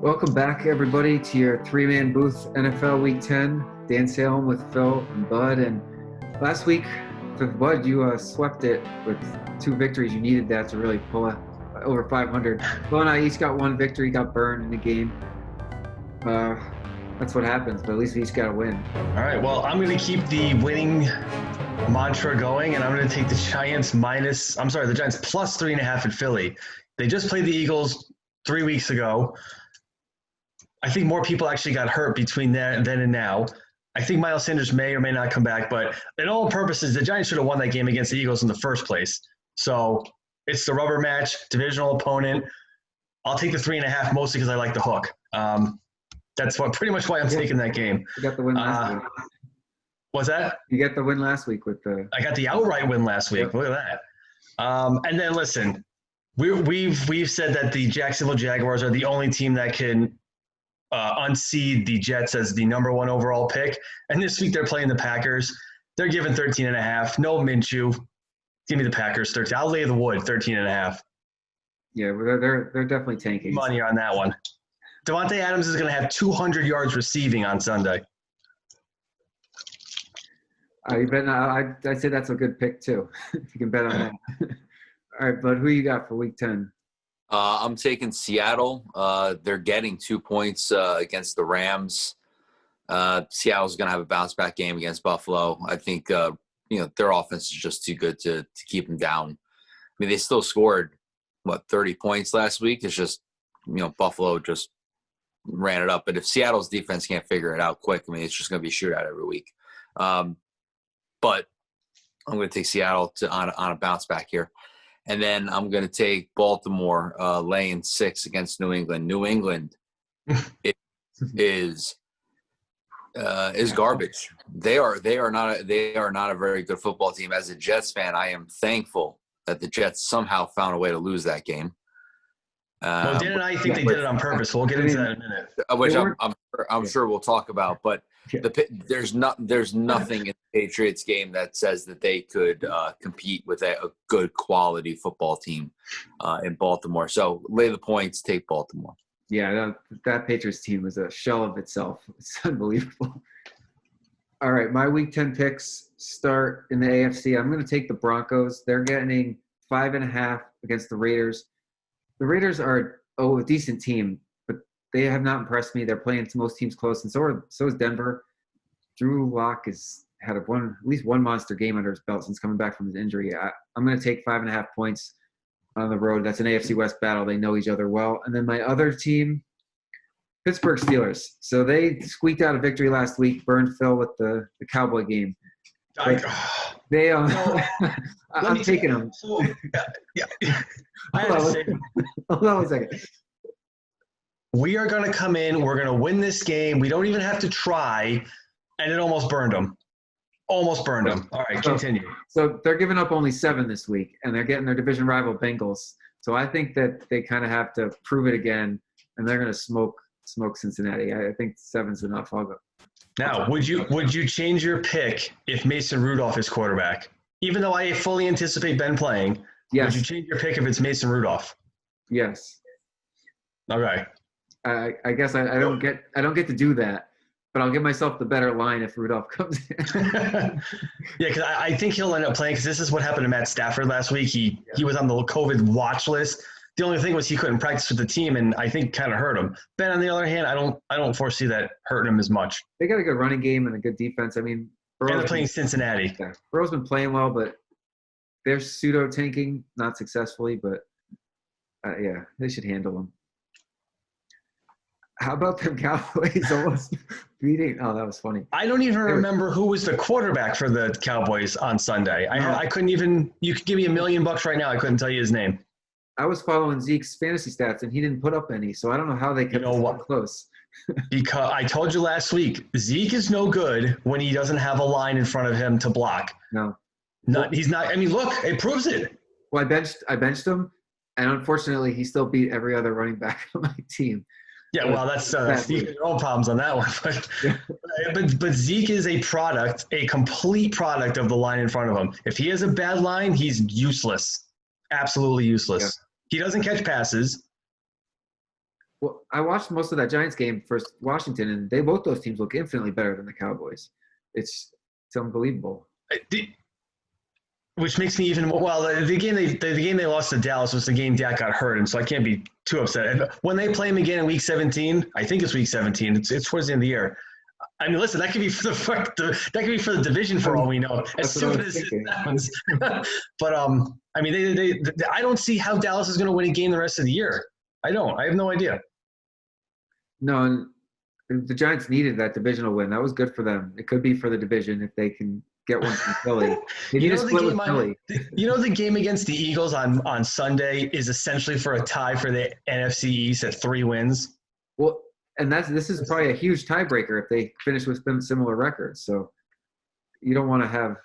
Welcome back, everybody, to your three-man booth NFL Week 10. Dan Salem with Phil and Bud. And last week, for Bud, you swept it with 2 victories. You needed that to really pull over 500. Phil and I each got 1 victory, got burned in the game. That's what happens, but at least we each got a win. All right, well, I'm going to keep the winning mantra going, and I'm going to take the Giants plus 3.5 at Philly. They just played the Eagles 3 weeks ago. I think more people actually got hurt between then and now. I think Miles Sanders may or may not come back, but in all purposes, the Giants should have won that game against the Eagles in the first place. So it's the rubber match, divisional opponent. I'll take the 3.5 mostly because I like the hook. That's pretty much why I'm taking that game. You got the win last week. What's that? You got the win last week with the. I got the outright win last week. Yep. Look at that. And then listen, we've said that the Jacksonville Jaguars are the only team that can unseed the Jets as the number 1 overall pick. And this week they're playing the Packers. They're given 13.5. No Minshew. Give me the Packers 13. I'll lay the wood 13.5. Yeah, they're definitely tanking. Money on that one. Devontae Adams is going to have 200 yards receiving on Sunday. I'd say that's a good pick too. If you can bet on that. All right, Bud, who you got for Week 10? I'm taking Seattle. They're getting 2 points against the Rams. Seattle's going to have a bounce-back game against Buffalo. I think their offense is just too good to keep them down. I mean, they still scored 30 points last week. It's just Buffalo just ran it up. But if Seattle's defense can't figure it out quick, I mean, it's just going to be a shootout every week. But I'm going to take Seattle on a bounce-back here. And then I'm going to take Baltimore laying 6 against New England. New England is garbage. They are not a very good football team. As a Jets fan, I am thankful that the Jets somehow found a way to lose that game. Well, Dan and I think they did it on purpose. We'll get into that in a minute. Which I'm sure we'll talk about. But there's nothing in the Patriots game that says that they could compete with a good quality football team in Baltimore. So lay the points, take Baltimore. Yeah, that Patriots team was a shell of itself. It's unbelievable. All right, my Week 10 picks start in the AFC. I'm going to take the Broncos. They're getting 5.5 against the Raiders. The Raiders are a decent team, but they have not impressed me. They're playing to most teams close, and so is Denver. Drew Lock has had at least one monster game under his belt since coming back from his injury. I'm going to take 5.5 points on the road. That's an AFC West battle. They know each other well. And then my other team, Pittsburgh Steelers. So they squeaked out a victory last week, burned Phil with the Cowboy game. I'm taking them. So, yeah. Hold on a second. We are going to come in. We're going to win this game. We don't even have to try. And it almost burned them. All right, continue. So they're giving up only 7 this week, and they're getting their division rival Bengals. So I think that they kind of have to prove it again, and they're going to smoke Cincinnati. I think 7's enough. I'll go. Now, would you change your pick if Mason Rudolph is quarterback? Even though I fully anticipate Ben playing, yes. Would you change your pick if it's Mason Rudolph? Yes. Okay. I guess I don't get to do that, but I'll give myself the better line if Rudolph comes in. Yeah, because I think he'll end up playing because this is what happened to Matt Stafford last week. He was on the COVID watch list. The only thing was he couldn't practice with the team, and I think kind of hurt him. Ben, on the other hand, I don't foresee that hurting him as much. They got a good running game and a good defense. I mean, and they're playing Cincinnati. Yeah. Burrow's been playing well, but they're pseudo tanking, not successfully. But they should handle them. How about them Cowboys almost beating? Oh, that was funny. I don't even remember who was the quarterback for the Cowboys on Sunday. I couldn't even. You could give me $1 million right now. I couldn't tell you his name. I was following Zeke's fantasy stats, and he didn't put up any, so I don't know how they kept it close. Because I told you last week, Zeke is no good when he doesn't have a line in front of him to block. No. He's not. I mean, look, it proves it. Well, I benched him, and unfortunately, he still beat every other running back on my team. Yeah, well, that's Steve's own problems on that one. But Zeke is a complete product of the line in front of him. If he has a bad line, he's useless. Absolutely useless. Yeah. He doesn't catch passes. Well, I watched most of that Giants game versus Washington, and both those teams look infinitely better than the Cowboys. It's unbelievable. Which makes me even more. Well, the game they lost to Dallas was the game Dak got hurt, and so I can't be too upset. When they play him again in Week 17, I think it's Week 17. It's towards the end of the year. I mean, listen, that could be for the division for all we know. As soon as it happens, but I mean, I don't see how Dallas is going to win a game the rest of the year. I don't. I have no idea. No, and the Giants needed that divisional win. That was good for them. It could be for the division if they can get one from Philly. The game against the Eagles on Sunday is essentially for a tie for the NFC East at 3 wins. Well, and this is probably a huge tiebreaker if they finish with similar records. So you don't want to have.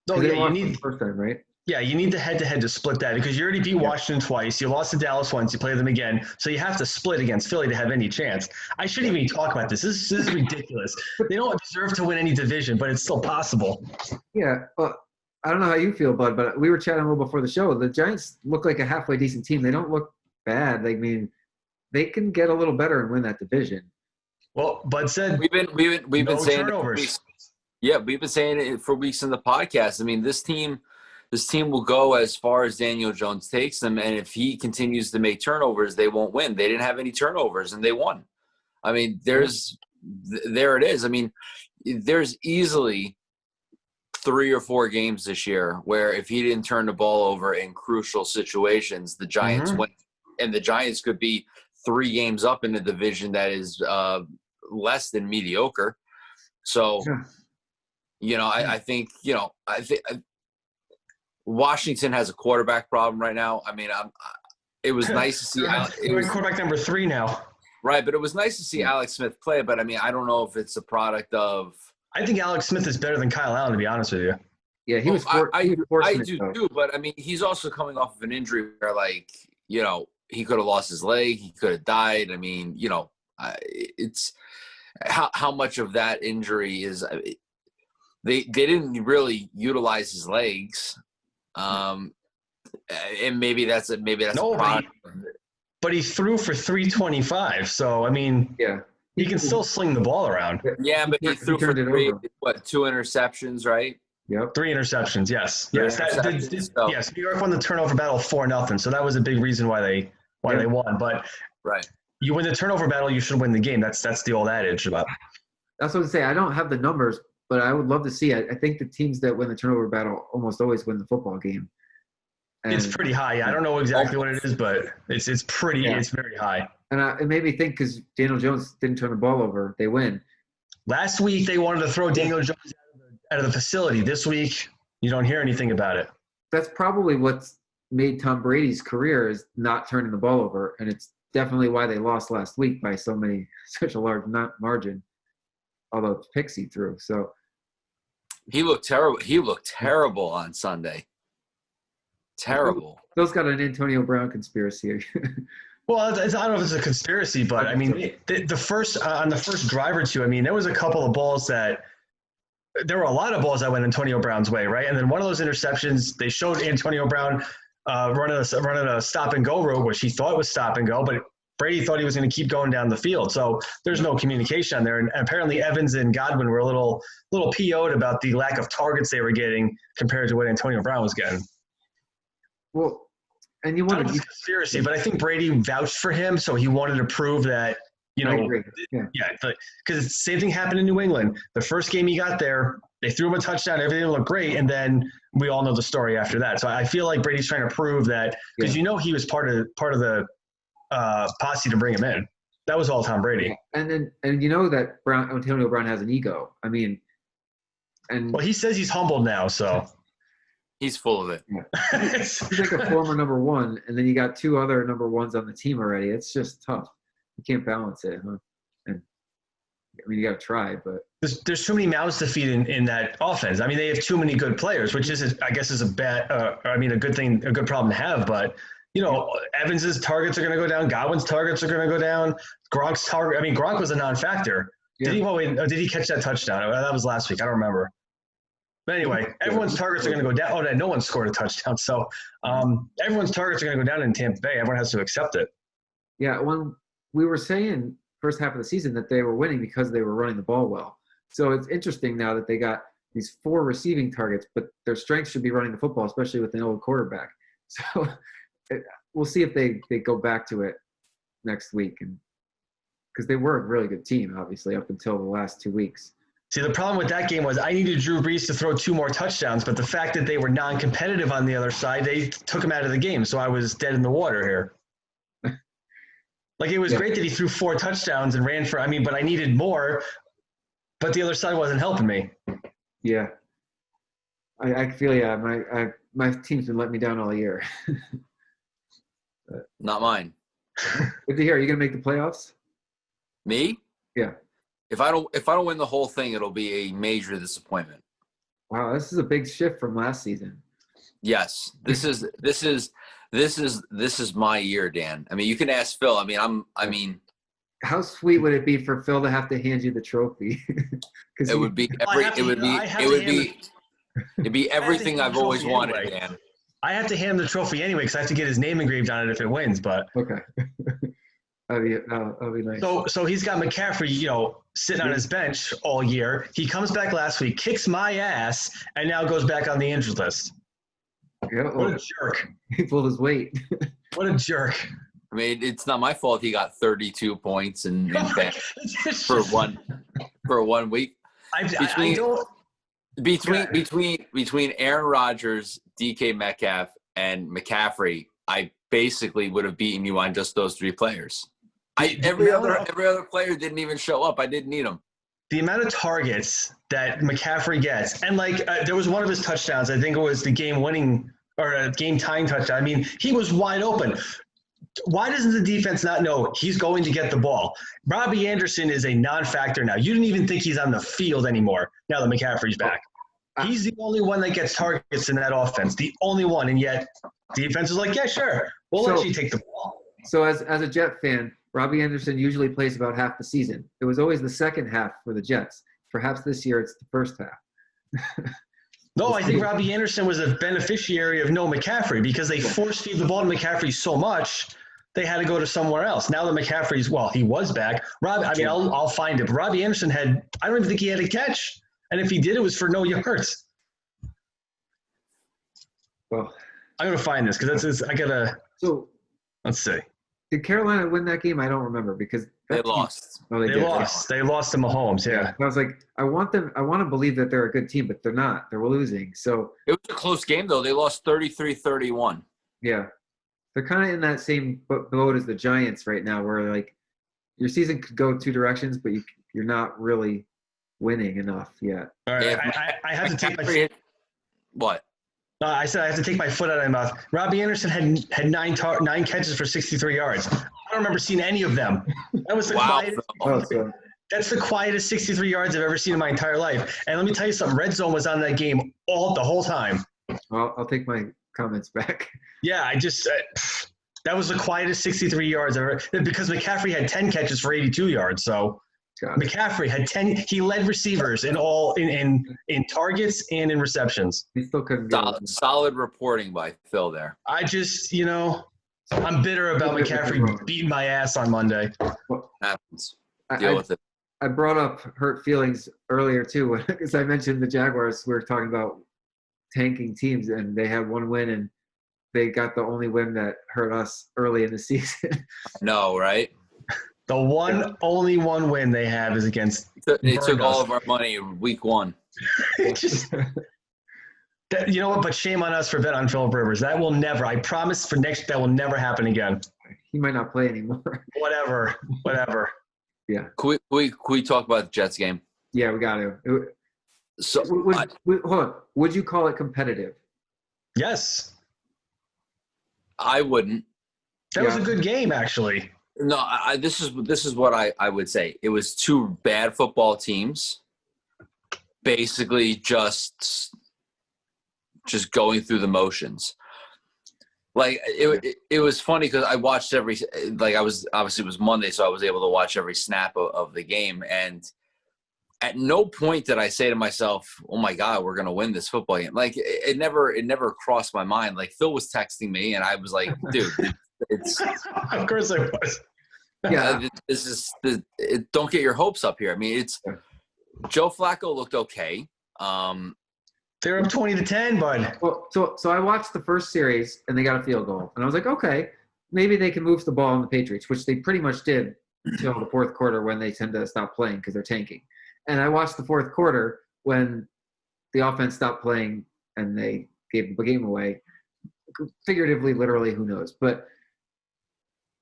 Oh yeah, you need the first time, right? Yeah, you need the head-to-head to split that because you already beat Washington twice. You lost to Dallas once. You play them again. So you have to split against Philly to have any chance. I shouldn't even talk about this. This is ridiculous. They don't deserve to win any division, but it's still possible. Yeah. Well, I don't know how you feel, Bud, but we were chatting a little before the show. The Giants look like a halfway decent team. They don't look bad. I mean, they can get a little better and win that division. Well, Bud said we've been saying turnovers. We've been saying it for weeks in the podcast. I mean, this team will go as far as Daniel Jones takes them, and if he continues to make turnovers, they won't win. They didn't have any turnovers, and they won. I mean, there it is. I mean, there's easily 3 or 4 games this year where if he didn't turn the ball over in crucial situations, the Giants win. And the Giants could be 3 games up in the division that is less than mediocre. So, I think Washington has a quarterback problem right now. I mean, it was nice to see. We're quarterback number 3 now. Right, but it was nice to see Alex Smith play. But I mean, I don't know if it's a product of. I think Alex Smith is better than Kyle Allen, to be honest with you. Yeah, he was. I do too, but I mean, he's also coming off of an injury where, he could have lost his leg, he could have died. I mean, it's how much of that injury is. They didn't really utilize his legs. And maybe that's a product. But he threw for 325. So I mean, he can still sling the ball around. Yeah, but he threw for 2 interceptions, right? Yep. 3 interceptions. Yes. Yes. New York won the turnover battle 4-0. So that was a big reason why they won. But you win the turnover battle, you should win the game. That's the old adage about. That's what I say. I don't have the numbers, but I would love to see it. I think the teams that win the turnover battle almost always win the football game. And it's pretty high. I don't know exactly what it is, but it's pretty. Yeah. It's very high. And it made me think because Daniel Jones didn't turn the ball over, they win. Last week they wanted to throw Daniel Jones out of the facility. This week you don't hear anything about it. That's probably what's made Tom Brady's career is not turning the ball over, and it's definitely why they lost last week by such a large margin. Although picks he threw, so he looked terrible. He looked terrible on Sunday. Terrible. Those got an Antonio Brown conspiracy. Well, I don't know if it's a conspiracy, but I mean, the first drive or two, I mean, there was a couple of balls there were a lot of balls that went Antonio Brown's way, right? And then one of those interceptions, they showed Antonio Brown running a stop and go route, which he thought was stop and go, but Brady thought he was going to keep going down the field. So there's no communication there. And apparently Evans and Godwin were a little PO'd about the lack of targets they were getting compared to what Antonio Brown was getting. Well, and you wanted a conspiracy, but I think Brady vouched for him, so he wanted to prove that, because the same thing happened in New England. The first game he got there, they threw him a touchdown, everything looked great, and then we all know the story after that. So I feel like Brady's trying to prove that because he was part of the posse to bring him in. That was all Tom Brady. And that Antonio Brown has an ego. I mean, he says he's humbled now, so. He's full of it. Yeah. He's like a former number 1, and then you got 2 other number 1s on the team already. It's just tough. You can't balance it, huh? And I mean, you got to try, but there's too many mouths to feed in that offense. I mean, they have too many good players, which is, I guess, is a good thing, a good problem to have. But Evans's targets are going to go down. Godwin's targets are going to go down. Gronk's target. I mean, Gronk was a non-factor. Yeah. Did he catch that touchdown? That was last week. I don't remember. But anyway, everyone's targets are going to go down. Oh, no one scored a touchdown. So everyone's targets are going to go down in Tampa Bay. Everyone has to accept it. Yeah, one we were saying first half of the season that they were winning because they were running the ball well. So it's interesting now that they got these 4 receiving targets, but their strength should be running the football, especially with an old quarterback. So we'll see if they go back to it next week, and because they were a really good team, obviously, up until the last 2 weeks. See, the problem with that game was I needed Drew Brees to throw 2 more touchdowns, but the fact that they were non-competitive on the other side, they took him out of the game, so I was dead in the water here. Like, it was great that he threw 4 touchdowns and ran for – but I needed more, but the other side wasn't helping me. Yeah. I feel, my team's been letting me down all year. Not mine. Good to hear. Are you going to make the playoffs? Me? Yeah. If I don't win the whole thing, it'll be a major disappointment. Wow, this is a big shift from last season. Yes, this is my year, Dan. I mean, you can ask Phil. How sweet would it be for Phil to have to hand you the trophy? It'd be everything I've always wanted, Dan. I have to hand him the trophy anyway because I have to get his name engraved on it if it wins. But okay. That'll be nice. So he's got McCaffrey, sitting on his bench all year. He comes back last week, kicks my ass, and now goes back on the injured list. Yeah, what a jerk. He pulled his weight. What a jerk. I mean, it's not my fault he got 32 points and for one week. Between Aaron Rodgers, DK Metcalf, and McCaffrey, I basically would have beaten you on just those 3 players. Every other player didn't even show up. I didn't need them. The amount of targets that McCaffrey gets, and there was one of his touchdowns. I think it was the game-winning or a game-tying touchdown. I mean, he was wide open. Why doesn't the defense not know he's going to get the ball? Robbie Anderson is a non-factor now. You didn't even think he's on the field anymore now that McCaffrey's back. He's the only one that gets targets in that offense, the only one, and yet defense is like, yeah, sure, we'll let you take the ball. So as a Jet fan, Robbie Anderson usually plays about half the season. It was always the second half for the Jets. Perhaps this year it's the first half. No, I think Robbie Anderson was a beneficiary of no McCaffrey because they force-feed the ball to McCaffrey so much they had to go to somewhere else. Now that McCaffrey's, he was back. I'll find it. But Robbie Anderson I don't even think he had a catch. And if he did, it was for no yards. Well, I'm going to find this because So let's see. Did Carolina win that game? I don't remember because they lost. Oh, they lost. They lost to Mahomes. Yeah. I was like, I want to believe that they're a good team, but they're not. They're losing. So it was a close game though. They lost 33-31. Yeah, they're kind of in that same boat as the Giants right now, where your season could go 2 directions, but you're not really winning enough yet. All right, I have to take my what? I said I have to take my foot out of my mouth. Robbie Anderson had 9 catches for 63 yards. I don't remember seeing any of them. That was the quietest. That's the quietest 63 yards I've ever seen in my entire life. And let me tell you something. Red Zone was on that game the whole time. Well, I'll take my comments back. Yeah, that was the quietest 63 yards ever because McCaffrey had 10 catches for 82 yards. So McCaffrey had 10. He led receivers in targets and in receptions. He still couldn't solid reporting by Phil there. I just, I'm bitter about McCaffrey beating my ass on Monday. Happens. Deal with it. I brought up hurt feelings earlier too because I mentioned the Jaguars. We were talking about tanking teams, and they had 1 win, and they got the only win that hurt us early in the season. No, right? The only one win they have is against. They took all of our money in week 1. You know what? But shame on us for betting on Phillip Rivers. That will never. I promise that will never happen again. He might not play anymore. Whatever. Yeah. Can we talk about the Jets game? Yeah, we got to. So hold on. Would you call it competitive? Yes. I wouldn't. That was a good game, actually. No, this is what I would say. It was 2 bad football teams, basically just going through the motions. It was funny because I watched it was Monday, so I was able to watch every snap of the game, and at no point did I say to myself, "Oh my God, we're gonna win this football game." It never crossed my mind. Phil was texting me, and I was like, "Dude, it's." Of course I was. Yeah. This is don't get your hopes up here. I mean, it's Joe Flacco looked okay. They're up 20-10, bud. Well, so I watched the first series and they got a field goal, and I was like, okay, maybe they can move the ball on the Patriots, which they pretty much did until the fourth quarter when they tend to stop playing because they're tanking. And I watched the fourth quarter when the offense stopped playing and they gave the game away. Figuratively, literally, who knows? But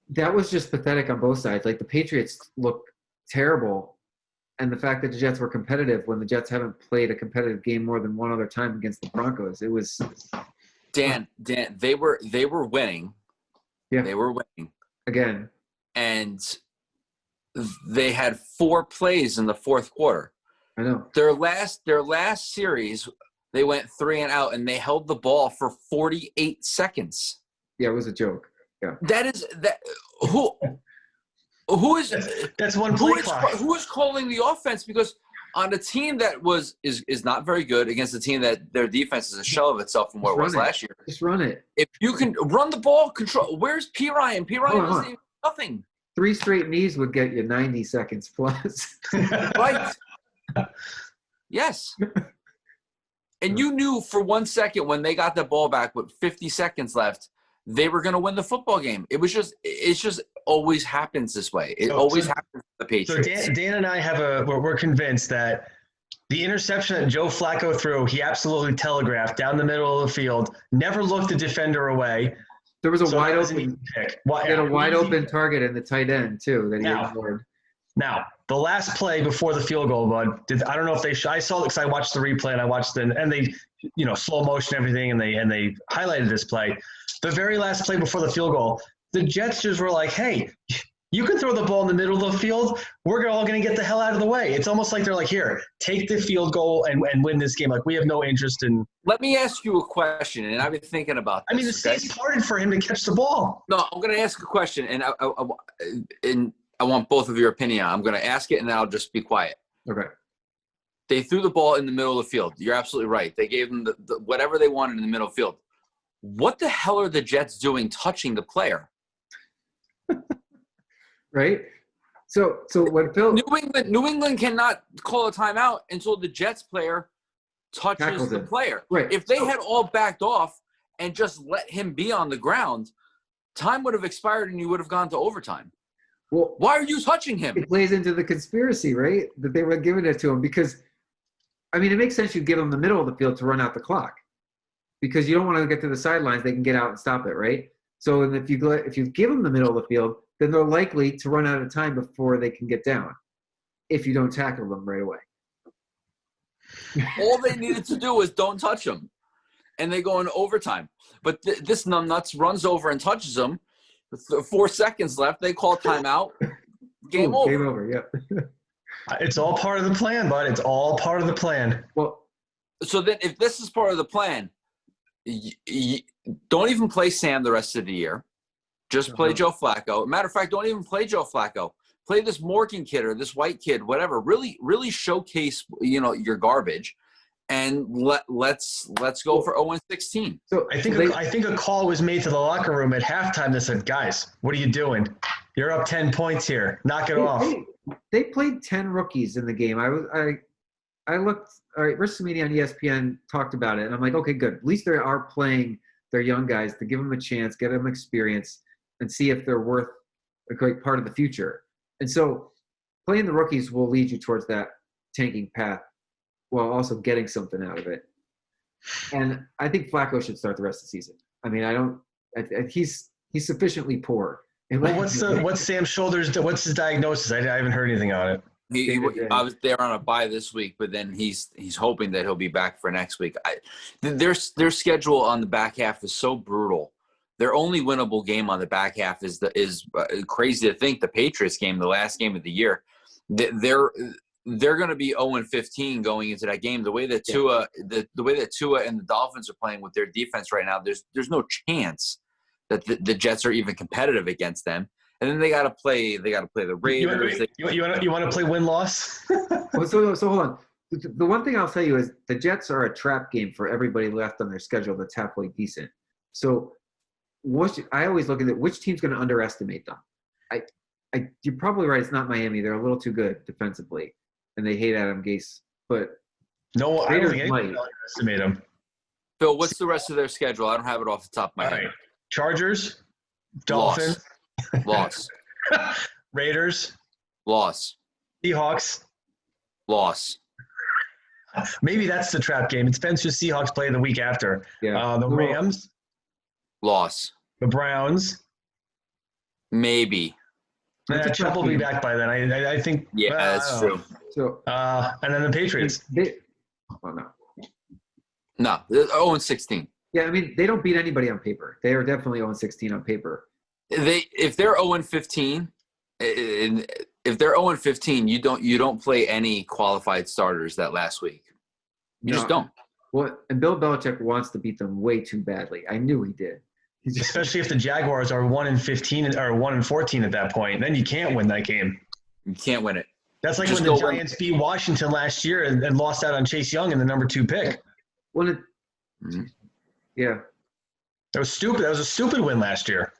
that was just pathetic on both sides. Like, the Patriots looked terrible, and the fact that the Jets were competitive when the Jets haven't played a competitive game more than one other time against the Broncos, it was. Dan, they were winning. Yeah, they were winning again, and they had 4 plays in the fourth quarter. I know. Their last series, they went 3 and out, and they held the ball for 48 seconds. Yeah, it was a joke. Yeah. Who is that's one play clock. Who is calling the offense? Because on a team that is not very good against a team that their defense is a shell of itself from what it was last year. Just run it. If you can run the ball, control. Where's P. Ryan? P. Ryan doesn't even nothing. 3 straight knees would get you 90 seconds plus. Right. Yes. And you knew for 1 second when they got the ball back with 50 seconds left, they were going to win the football game. It's just always happens this way. It always happens to the Patriots. So Dan and I we're convinced that the interception that Joe Flacco threw, he absolutely telegraphed down the middle of the field, never looked the defender away. There was a wide open pick. He had a wide open target in the tight end too that he ignored. Now, the last play before the field goal, bud. I don't know if I saw it because I watched the replay and I watched and they, slow motion everything and they highlighted this play. The very last play before the field goal, the Jets just were like, "Hey, you can throw the ball in the middle of the field. We're all going to get the hell out of the way." It's almost like they're like, "Here, take the field goal and win this game." Like, we have no interest in. Let me ask you a question, and I've been thinking about this. I mean, the state's parted for him to catch the ball. No, I'm going to ask a question, and I want both of your opinion. I'm going to ask it, and then I'll just be quiet. Okay. They threw the ball in the middle of the field. You're absolutely right. They gave them the whatever they wanted in the middle of the field. What the hell are the Jets doing touching the player? Right? So when Phil New England cannot call a timeout until the Jets player touches the player. Right. If they had all backed off and just let him be on the ground, time would have expired and you would have gone to overtime. Well, why are you touching him? It plays into the conspiracy, right? That they were giving it to him because, I mean, it makes sense you give him the middle of the field to run out the clock because you don't want to get to the sidelines. They can get out and stop it, right? So if you give them the middle of the field, then they're likely to run out of time before they can get down if you don't tackle them right away. All they needed to do was don't touch him, and they go into overtime. But this numbnuts runs over and touches him. 4 seconds left. They call timeout. Game over. Game over, yeah. It's all part of the plan, bud. It's all part of the plan. Well, so then if this is part of the plan, don't even play Sam the rest of the year. Just play Joe Flacco. Matter of fact, don't even play Joe Flacco. Play this Morgan kid or this white kid, whatever. Really, really showcase your garbage, and let's go for 0-16. So I think a call was made to the locker room at halftime that said, "Guys, what are you doing? You're up 10 points here. Knock it off." They played 10 rookies in the game. I looked. All right, Versus Media on ESPN talked about it, and I'm like, okay, good. At least they are playing their young guys to give them a chance, get them experience, and see if they're worth a great part of the future. And so playing the rookies will lead you towards that tanking path while also getting something out of it. And I think Flacco should start the rest of the season. I mean, he's sufficiently poor. Well, what's Sam's shoulders? What's his diagnosis? I haven't heard anything on it. I was there on a bye this week, but then he's hoping that he'll be back for next week. Their schedule on the back half is so brutal. Their only winnable game on the back half is crazy to think, the Patriots game, the last game of the year. They're going to be 0-15 going into that game. The way that Tua and the Dolphins are playing with their defense right now, there's no chance that the Jets are even competitive against them. And then they got to play the Raiders. You want to play win-loss? So hold on. The one thing I'll tell you is the Jets are a trap game for everybody left on their schedule that's halfway decent. So I always look at it, which team's going to underestimate them? you're probably right. It's not Miami. They're a little too good defensively, and they hate Adam Gase. But No, I don't Raiders think anybody might. underestimate him. Phil, what's the rest of their schedule? I don't have it off the top of my All head. right. Chargers, Dolphins, Loss. Raiders, Loss. Seahawks. Loss. Maybe that's the trap game. It depends who Seahawks play the week after. Yeah. The Rams, Loss. the Browns. Maybe. That's a Chubb tough will be game. back by then. I think. Yeah, I that's don't know. true. So And then the Patriots. oh no. No, 0-16. Yeah, I mean they don't beat anybody on paper. They are definitely 0-16 on paper. If they're 0-15, if they're 0-15, you don't play any qualified starters that last week. You just don't. Well, and Bill Belichick wants to beat them way too badly. I knew he did. He just, Especially if the Jaguars are 1-15 or 1-14 at that point, then you can't win that game. You can't win it. That's like Just when the go win. Giants beat Washington last year and lost out on Chase Young in the number 2 pick. Mhm. yeah. That was stupid. That was a stupid win last year.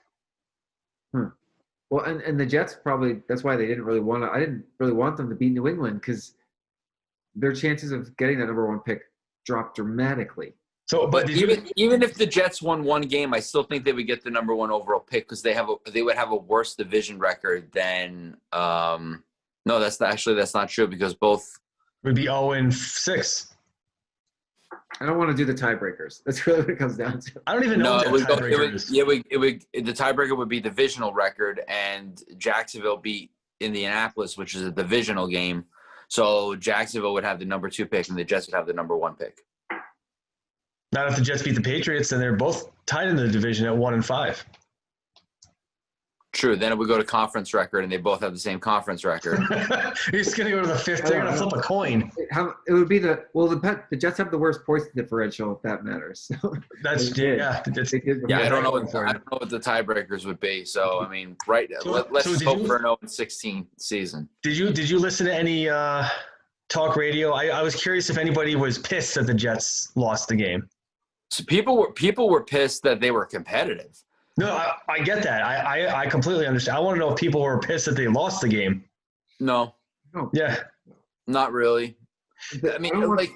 Well, and the Jets probably that's why they didn't really want to. I didn't really want them to beat New England because their chances of getting that number 1 pick dropped dramatically. So, but But even if the Jets won one game, I still think they would get the number 1 overall pick because they would have a worse division record than. No, that's not true because both. would be 0-6. I don't want to do the tiebreakers. That's really what it comes down to. I don't even know No, what that tiebreaker is. the tiebreaker would be divisional record, and Jacksonville beat Indianapolis, which is a divisional game. So Jacksonville would have the number 2 pick, and the Jets would have the number 1 pick. Not if the Jets beat the Patriots, then they're both tied in the division at 1-5. True. Then it would go to conference record, and they both have the same conference record. You're just gonna go to the 5th. They're gonna flip a coin. It would be the Jets have the worst points differential if that matters. So That's they did. yeah. That's, They did Yeah, I before. don't know what the tiebreakers would be. So I mean, right? Let's so did hope you- for an 0-16 season. Did you listen to any talk radio? I was curious if anybody was pissed that the Jets lost the game. So people were pissed that they were competitive. No, I get that. I completely understand. I want to know if people were pissed that they lost the game. No, Yeah. not really. I mean, don't want- like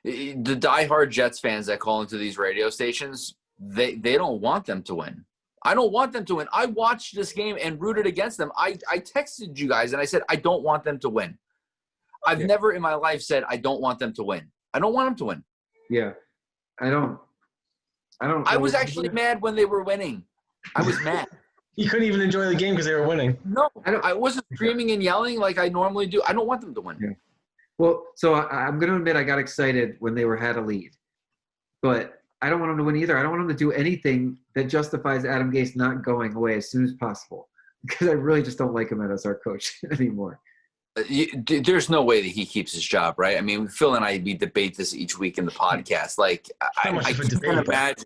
the diehard Jets fans that call into these radio stations, they don't want them to win. I don't want them to win. I watched this game and rooted against them. I texted you guys and I said I don't want them to win. I've never in my life said I don't want them to win. I don't want them to win. Yeah, I don't. I was actually mad when they were winning. I was mad. You couldn't even enjoy the game because they were winning. No, I wasn't screaming and yelling like I normally do. I don't want them to win. Yeah. Well, so I'm going to admit I got excited when they had a lead, but I don't want them to win either. I don't want them to do anything that justifies Adam Gase not going away as soon as possible because I really just don't like him as our coach anymore. There's no way that he keeps his job, right? I mean, Phil and we debate this each week in the podcast. Like, I can't imagine.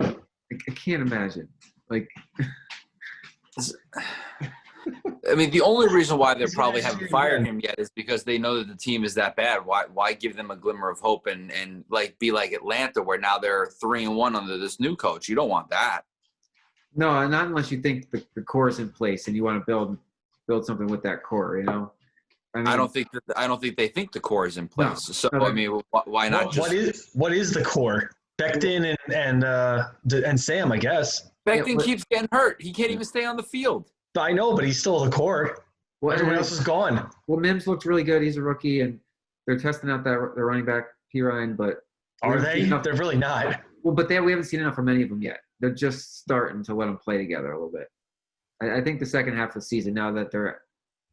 I can't imagine. Like, I mean, the only reason why they probably haven't fired him yet is because they know that the team is that bad. Why give them a glimmer of hope and like be like Atlanta, where now they're 3-1 under this new coach? You don't want that. No, not unless you think the core is in place and you want to build something with that core. You know, I mean, I don't think they think the core is in place. No. So No, I mean, why not What is the core? Becton and Sam, I guess. Becton keeps getting hurt. He can't even stay on the field. I know, but he's still the core. Well, Everyone else is gone. Well, Mims looked really good. He's a rookie, and they're testing out their running back, P. Ryan. But Are they? They're really not. Well, but we haven't seen enough from any of them yet. They're just starting to let them play together a little bit. I think the second half of the season, now that they're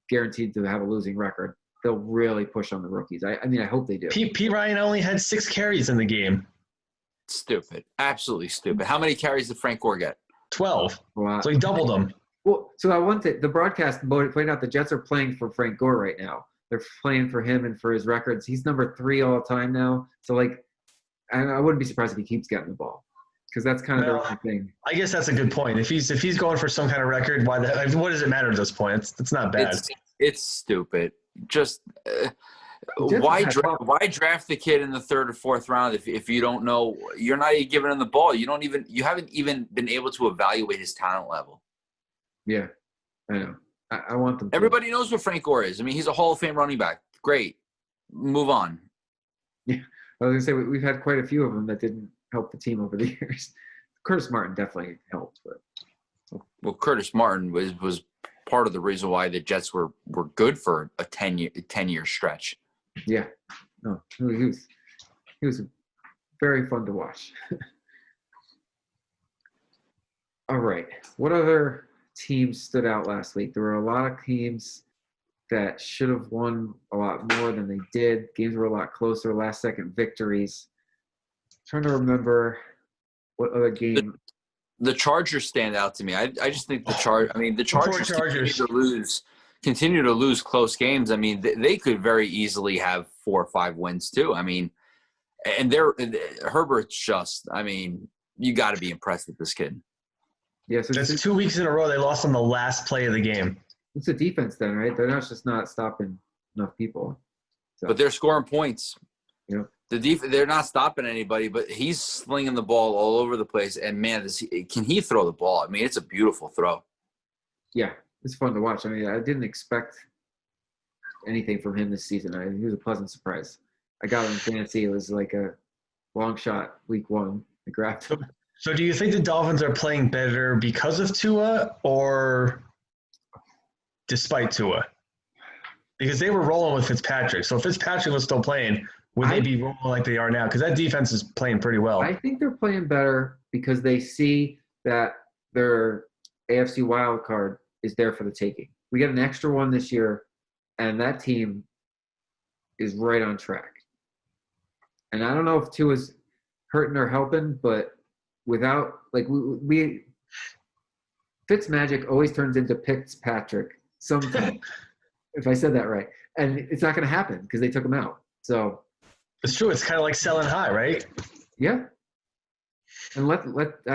guaranteed to have a losing record, they'll really push on the rookies. I mean, I hope they do. P. Ryan only had 6 carries in the game. Stupid. Absolutely stupid. How many carries did Frank Gore get? 12. Wow. So he doubled them. Well, so I want the broadcast pointed out the Jets are playing for Frank Gore right now. They're playing for him and for his records. He's number 3 all time now. So, like, I wouldn't be surprised if he keeps getting the ball because that's kind of the only thing. I guess that's a good point. If he's going for some kind of record, what does it matter at this point? It's not bad. It's stupid. Just why draft the kid in the 3rd or 4th round if you don't know, you're not even giving him the ball. You haven't even been able to evaluate his talent level. Yeah. I know. I want them to. Everybody knows what Frank Gore is. I mean, he's a Hall of Fame running back. Great. Move on. Yeah, I was gonna say we've had quite a few of them that didn't help the team over the years. Curtis Martin definitely helped, but Well, Curtis Martin was part of the reason why the Jets were good for a 10-year stretch. yeah, no, he was very fun to watch. All right, what other teams stood out last week? There were a lot of teams that should have won a lot more than they did. Games were a lot closer, last-second victories. I'm trying to remember what other game. The Chargers stand out to me. I just think the Chargers continue to lose close games. I mean, they could very easily have 4 or 5 wins too. I mean, and Herbert's just. I mean, you got to be impressed with this kid. Yeah, so that's 2 weeks in a row they lost on the last play of the game. It's a defense then, right? They're not stopping enough people. So. But they're scoring points. Yeah. They're not stopping anybody, but he's slinging the ball all over the place. And, man, can he throw the ball? I mean, it's a beautiful throw. Yeah, it's fun to watch. I mean, I didn't expect anything from him this season. He was a pleasant surprise. I got him in fantasy. It was like a long shot week 1. I grabbed him. So do you think the Dolphins are playing better because of Tua or despite Tua? Because they were rolling with Fitzpatrick. So if Fitzpatrick was still playing, would they be rolling like they are now? Because that defense is playing pretty well. I think they're playing better because they see that their AFC wild card is there for the taking. We get an extra one this year, and that team is right on track. And I don't know if Tua's hurting or helping, but without we Fitzmagic always turns into Fitzpatrick sometimes. If I said that right, and it's not going to happen because they took him out. So it's true. It's kind of like selling high, right? Yeah. And I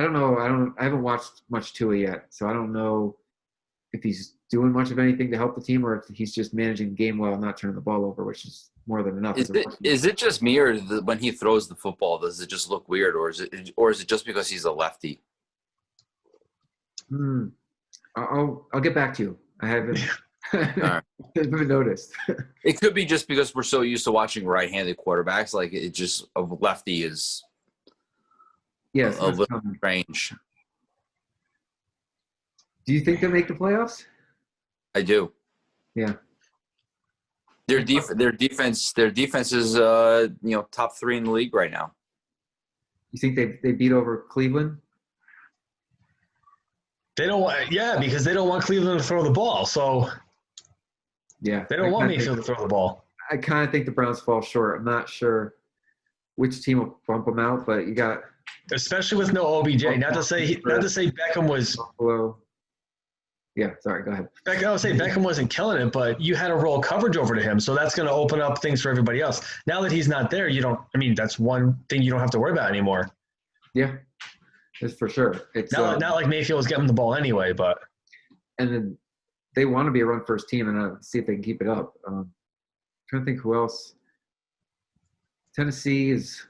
don't know. I haven't watched much Tua yet, so I don't know if he's doing much of anything to help the team or if he's just managing the game well and not turning the ball over, which is more than enough. Is it just me, or when he throws the football, does it just look weird, or is it just because he's a lefty? I'll get back to you. I haven't. Right. I haven't noticed. It could be just because we're so used to watching right-handed quarterbacks. Like it just a lefty is a little strange. Do you think they'll make the playoffs? I do. Yeah. Their defense is top 3 in the league right now. You think they beat over Cleveland? They don't want, because they don't want Cleveland to throw the ball. So yeah, they don't want Mayfield to throw the ball. I kind of think the Browns fall short. I'm not sure which team will bump them out, but you got especially with no OBJ. Not to say Beckham was. Buffalo. Yeah, sorry. Go ahead. I would say Beckham wasn't killing it, but you had to roll coverage over to him, so that's going to open up things for everybody else. Now that he's not there, that's one thing you don't have to worry about anymore. Yeah, that's for sure. It's not like Mayfield was getting the ball anyway, but and then they want to be a run-first team and see if they can keep it up. Trying to think who else. Tennessee is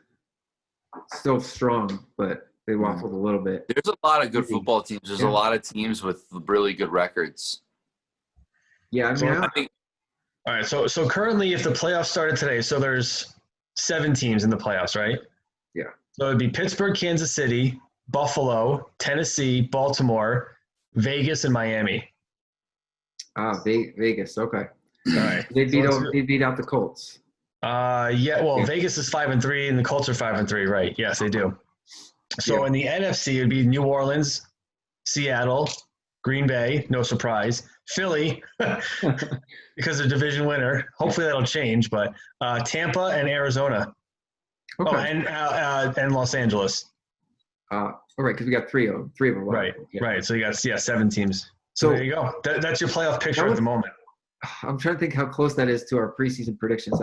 still strong, but they waffled a little bit. There's a lot of good football teams. There's a lot of teams with really good records. Yeah, I think. All right, so currently, if the playoffs started today, so there's 7 teams in the playoffs, right? Yeah. So it'd be Pittsburgh, Kansas City, Buffalo, Tennessee, Baltimore, Vegas, and Miami. Vegas. Okay. All right. They beat out the Colts. Vegas is 5-3 and the Colts are 5-3, right? Yes, they do. So in the NFC, it'd be New Orleans, Seattle, Green Bay, no surprise, Philly, because they're division winner. Hopefully that'll change, but Tampa and Arizona. Okay. And Los Angeles. All right, because we got three of them. Right, right. So you got 7 teams. So there you go. That's your playoff picture at the moment. I'm trying to think how close that is to our preseason predictions.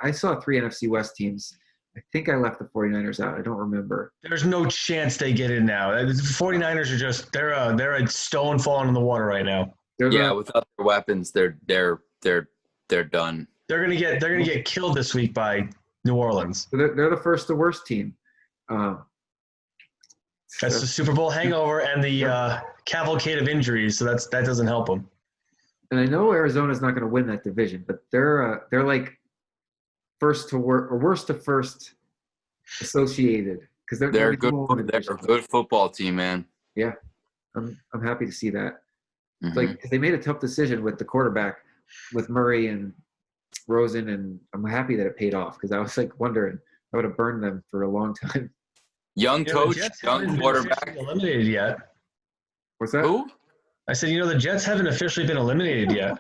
I saw 3 NFC West teams. I think I left the 49ers out. I don't remember. There's no chance they get in now. The 49ers are just they're a stone falling in the water right now. Without their weapons, they're done. They're gonna get killed this week by New Orleans. They're the first to worst team. That's the Super Bowl hangover and the cavalcade of injuries. So that doesn't help them. And I know Arizona's not going to win that division, but they're like first to worst to first associated because They're a good football team, man. Yeah, I'm happy to see that. Mhm. Like 'cause they made a tough decision with the quarterback, with Murray and Rosen, and I'm happy that it paid off because I was like wondering I would have burned them for a long time. Young coach, young haven't quarterback. been eliminated yet. What's that? Who? I said, the Jets haven't officially been eliminated yet.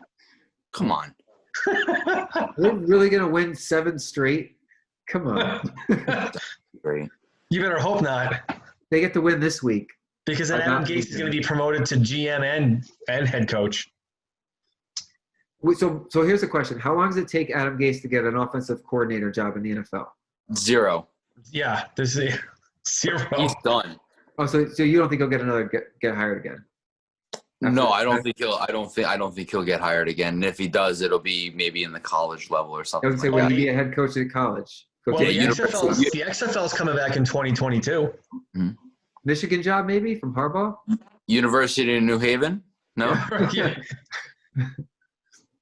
Come on. They're really gonna win 7 straight? Come on. Great. You better hope not, They get to win this week. because then I'm Adam not Gase is losing. going to be promoted to GM and head coach. Wait, so here's the question: how long does it take Adam Gase to get an offensive coordinator job in the NFL? 0. Yeah, this is 0. He's done. Oh, so you don't think he'll get another get hired again? No, I don't think he'll get hired again. And if he does, it'll be maybe in the college level or I something. would say, like would that. he be a head coach at college? Well, Yeah, the university. XFL is coming back in 2022. Michigan job maybe from Harbaugh? University of New Haven? No? yeah.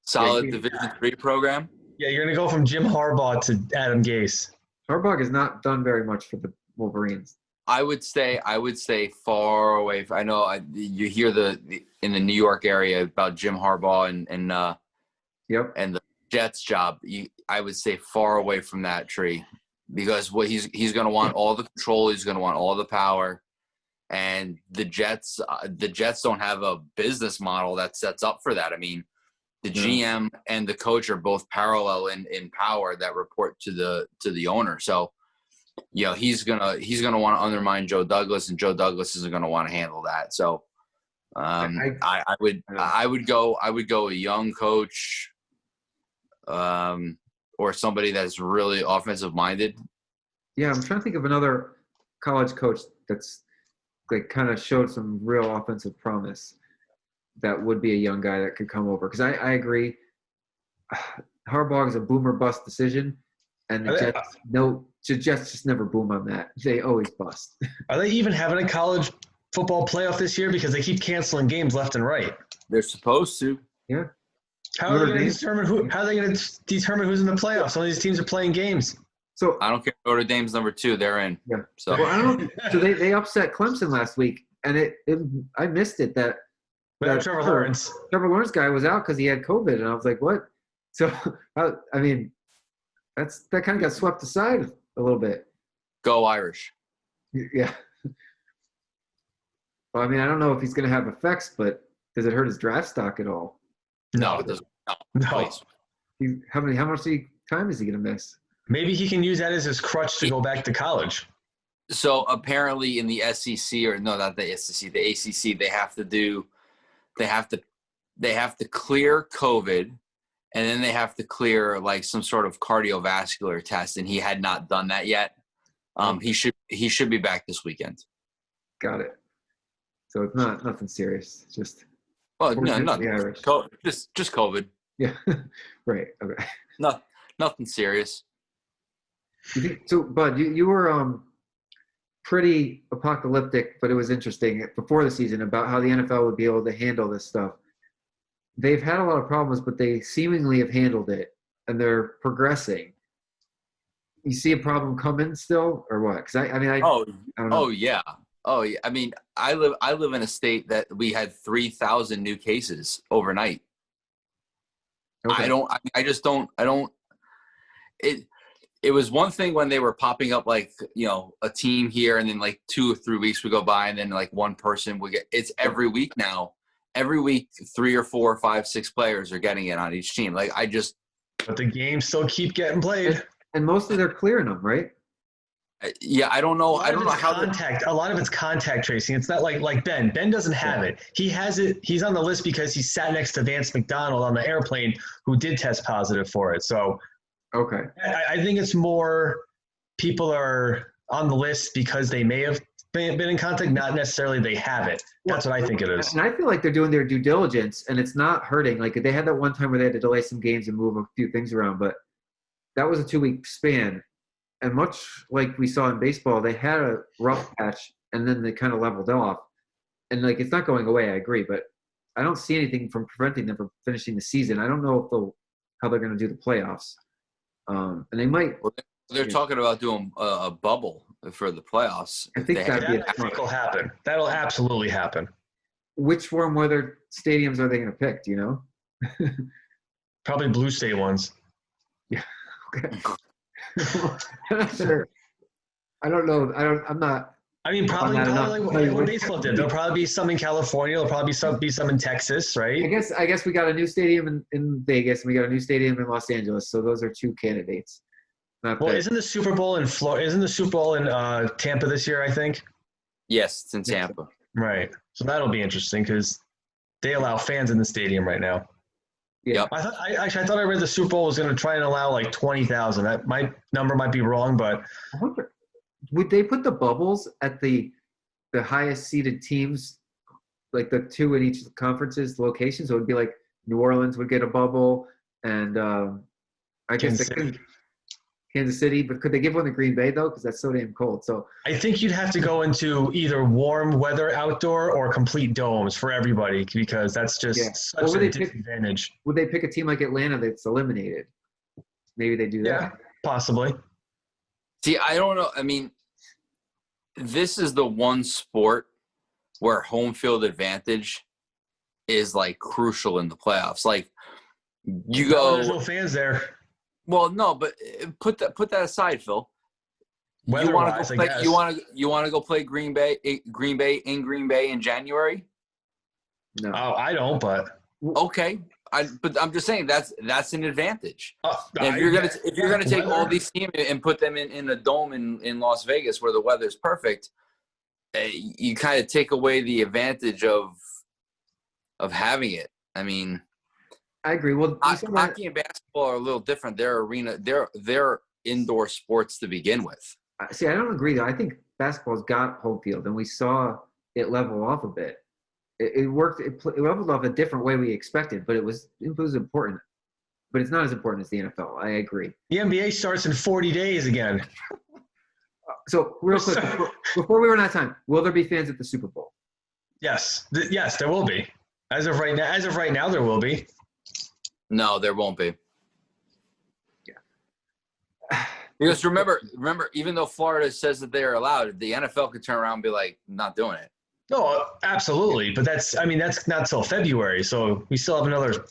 Solid Yeah, Division III program? Yeah, you're going to go from Jim Harbaugh to Adam Gase. Harbaugh has not done very much for the Wolverines. I would say far away. I know you hear in the New York area about Jim Harbaugh and Yep. the Jets job. I would say far away from that tree, because what he's going to want all the control. He's going to want all the power, and the Jets don't have a business model that sets up for that. I mean, the GM and the coach are both parallel in power that report to the owner. So, he's gonna want to undermine Joe Douglas, and Joe Douglas isn't gonna want to handle that. So, I would go a young coach, or somebody that's really offensive minded. Yeah, I'm trying to think of another college coach that's like kind of showed some real offensive promise. That would be a young guy that could come over, because I agree. Harbaugh is a boomer bust decision, and the Jets just never boom on that. They always bust. Are they even having a college football playoff this year? Because they keep canceling games left and right. They're supposed to. Yeah. How are they going to determine who's in the playoffs? Some of these teams are playing games. So I don't care. Notre Dame's number 2. They're in. Yeah. So well, I don't know. So they upset Clemson last week, and I missed it that. Trevor Lawrence. Trevor Lawrence guy was out because he had COVID, and I was like, "What?" So, I mean, that kind of got swept aside a little bit. Go Irish. Yeah. Well, I mean, I don't know if he's going to have effects, but does it hurt his draft stock at all? No, it doesn't. No. Please. How much time is he going to miss? Maybe he can use that as his crutch to go back to college. So apparently, in the SEC, or no, not the SEC, the ACC, they have to clear COVID, and then they have to clear like some sort of cardiovascular test, and he had not done that yet. He should be back this weekend. Got it. So it's nothing serious. It's just just COVID. Yeah. Right. Okay. Nothing serious. So, Bud, you were pretty apocalyptic, but it was interesting before the season about how the NFL would be able to handle this stuff. They've had a lot of problems, but they seemingly have handled it, and they're progressing. You see a problem coming still, or what? Because I don't know. Oh yeah. I mean, I live in a state that we had 3,000 new cases overnight. Okay. It was one thing when they were popping up like, a team here, and then like 2 or 3 weeks would go by, and then like one person would get. It's every week now. Every week, 3 or 4 or 5, 6 players are getting it on each team. But the games still keep getting played. And mostly they're clearing them, right? Yeah, I don't know. I don't know how a lot of it's contact tracing. It's not like Ben. Ben doesn't have it. He has it. He's on the list because he sat next to Vance McDonald on the airplane, who did test positive for it. So, okay, I think it's more people are on the list because they may have been in contact, not necessarily they have it. That's what I think it is. And I feel like they're doing their due diligence, and it's not hurting. Like they had that one time where they had to delay some games and move a few things around, but that was a 2-week span. And much like we saw in baseball, they had a rough patch and then they kind of leveled off. And like it's not going away, I agree, but I don't see anything from preventing them from finishing the season. I don't know if how they're going to do the playoffs. And they might. They're talking about doing a bubble for the playoffs. I think that I think will happen. That'll absolutely happen. Which warm weather stadiums are they going to pick? Do you know? Probably blue state ones. Yeah. Okay. I'm not sure. I don't know. I'm not. I mean, probably like what baseball did. There'll probably be some in California. There'll probably be some in Texas, right? I guess we got a new stadium in Vegas, and we got a new stadium in Los Angeles. So those are two candidates. Isn't the Super Bowl in Florida? Isn't the Super Bowl in Tampa this year? I think. Yes, it's in Tampa. Right. So that'll be interesting because they allow fans in the stadium right now. Yeah. I thought I read the Super Bowl was going to try and allow like 20,000. That number might be wrong, but I wonder, would they put the bubbles at the highest seeded teams, like the two in each of the conferences locations? So it would be like New Orleans would get a bubble, and I guess Kansas City, but could they give one to Green Bay though? Because that's so damn cold. So I think you'd have to go into either warm weather outdoor or complete domes for everybody because that's just such a disadvantage. Would they pick a team like Atlanta that's eliminated? Maybe they do that. Yeah, possibly. See, I don't know. I mean, this is the one sport where home field advantage is like crucial in the playoffs. Like you go, there's no fans there. Well, no, but put that aside, Phil. You want to go play Green Bay in January? No. Oh, I don't. But okay, but I'm just saying that's an advantage. If you're gonna take all these teams and put them in a dome in Las Vegas where the weather's perfect, you kind of take away the advantage of having it. I mean. I agree. Well, hockey and basketball are a little different. They're indoor sports to begin with. See, I don't agree though. I think basketball's got home field, and we saw it level off a bit. It worked. It leveled off a different way we expected, but it was important. But it's not as important as the NFL. I agree. The NBA starts in 40 days again. So real quick, before we run out of time, will there be fans at the Super Bowl? Yes, yes, there will be. As of right now, there will be. No, there won't be. Yeah. Because remember, even though Florida says that they are allowed, the NFL could turn around and be like, not doing it. No, absolutely. But that's not till February. So we still have another,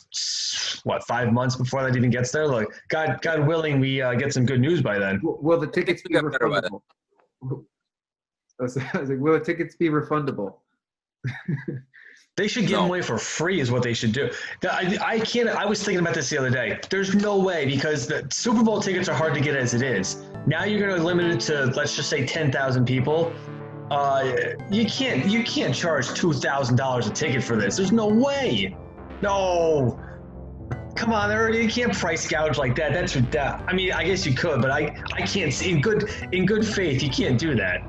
5 months before that even gets there? Like, God willing, we get some good news by then. Will the tickets be refundable? I was like, will the tickets be refundable? They should give them away for free is what they should do. I was thinking about this the other day. There's no way because the Super Bowl tickets are hard to get as it is. Now you're going to limit it to, let's just say 10,000 people. You can't charge $2,000 a ticket for this. There's no way. No. Come on, you can't price gouge like that. I mean, I guess you could, but I can't see in good faith you can't do that.